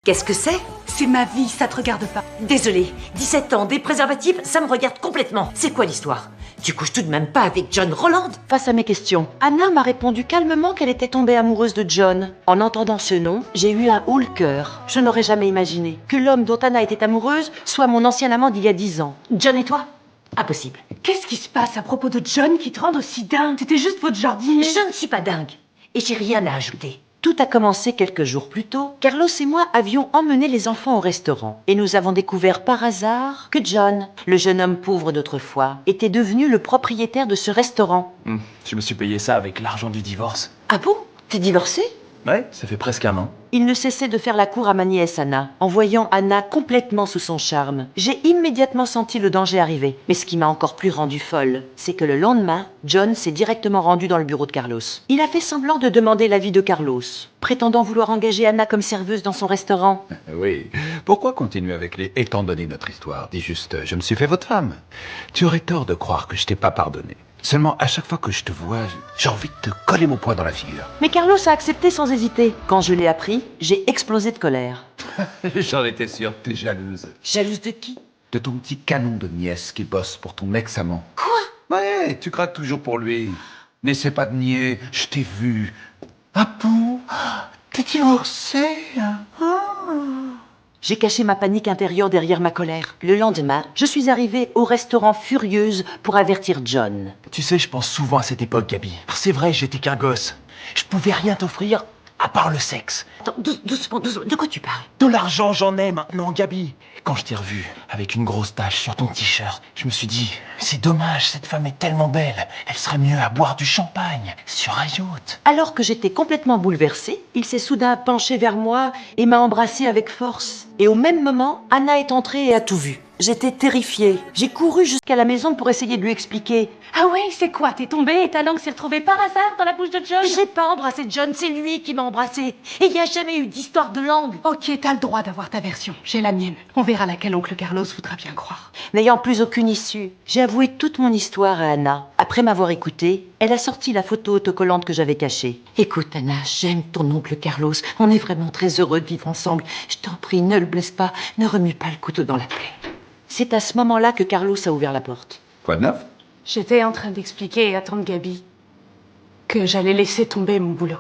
Qu'est-ce que c'est? C'est ma vie, ça te regarde pas. Désolée, 17 ans, des préservatifs, ça me regarde complètement. C'est quoi l'histoire? Tu couches tout de même pas avec John Roland? Face à mes questions, Anna m'a répondu calmement qu'elle était tombée amoureuse de John. En entendant ce nom, j'ai eu un haut le cœur. Je n'aurais jamais imaginé que l'homme dont Anna était amoureuse soit mon ancien amant d'il y a 10 ans. John et toi? Impossible. Qu'est-ce qui se passe à propos de John qui te rend aussi dingue? C'était juste votre jardinier. Je ne suis pas dingue. Et j'ai rien à ajouter. Tout a commencé quelques jours plus tôt. Carlos et moi avions emmené les enfants au restaurant. Et nous avons découvert par hasard que John, le jeune homme pauvre d'autrefois, était devenu le propriétaire de ce restaurant. Je me suis payé ça avec l'argent du divorce. Ah bon? T'es divorcé? Ouais, ça fait presque un an. Il ne cessait de faire la cour à ma nièce Anna, en voyant Anna complètement sous son charme. J'ai immédiatement senti le danger arriver. Mais ce qui m'a encore plus rendue folle, c'est que le lendemain, John s'est directement rendu dans le bureau de Carlos. Il a fait semblant de demander l'avis de Carlos, prétendant vouloir engager Anna comme serveuse dans son restaurant. Oui. Pourquoi continuer avec les étant donné notre histoire? Dis juste, je me suis fait votre femme. Tu aurais tort de croire que je t'ai pas pardonné. Seulement, à chaque fois que je te vois, j'ai envie de te coller mon poing dans la figure. Mais Carlos a accepté sans hésiter. Quand je l'ai appris, j'ai explosé de colère. J'en étais sûr, t'es jalouse. Jalouse de qui? De ton petit canon de nièce qui bosse pour ton ex-amant. Quoi? Ouais, tu craques toujours pour lui. N'essaie pas de nier, je t'ai vu. Ah bon? T'es divorcé? J'ai caché ma panique intérieure derrière ma colère. Le lendemain, je suis arrivée au restaurant furieuse pour avertir John. Tu sais, je pense souvent à cette époque, Gabi. C'est vrai, j'étais qu'un gosse. Je pouvais rien t'offrir à part le sexe. Attends, doucement, doucement. De quoi tu parles? De l'argent, j'en ai maintenant, Gabi. Quand je t'ai revu avec une grosse tache sur ton t-shirt, je me suis dit, c'est dommage, cette femme est tellement belle. Elle serait mieux à boire du champagne sur un yacht. Alors que j'étais complètement bouleversée, il s'est soudain penché vers moi et m'a embrassée avec force. Et au même moment, Anna est entrée et a tout vu. J'étais terrifiée. J'ai couru jusqu'à la maison pour essayer de lui expliquer. Ah ouais, c'est quoi? T'es tombée et ta langue s'est retrouvée par hasard dans la bouche de John? J'ai pas embrassé John, c'est lui qui m'a embrassée. Et il n'y a jamais eu d'histoire de langue. Ok, t'as le droit d'avoir ta version. J'ai la mienne. On verra laquelle oncle Carlos voudra bien croire. N'ayant plus aucune issue, j'ai avoué toute mon histoire à Anna. Après m'avoir écoutée, elle a sorti la photo autocollante que j'avais cachée. Écoute, Anna, j'aime ton oncle Carlos. On est vraiment très heureux de vivre ensemble. Je t'en prie, ne le blesse pas. Ne remue pas le couteau dans la plaie. C'est à ce moment-là que Carlos a ouvert la porte. Quoi de neuf? J'étais en train d'expliquer à tante Gabi que j'allais laisser tomber mon boulot.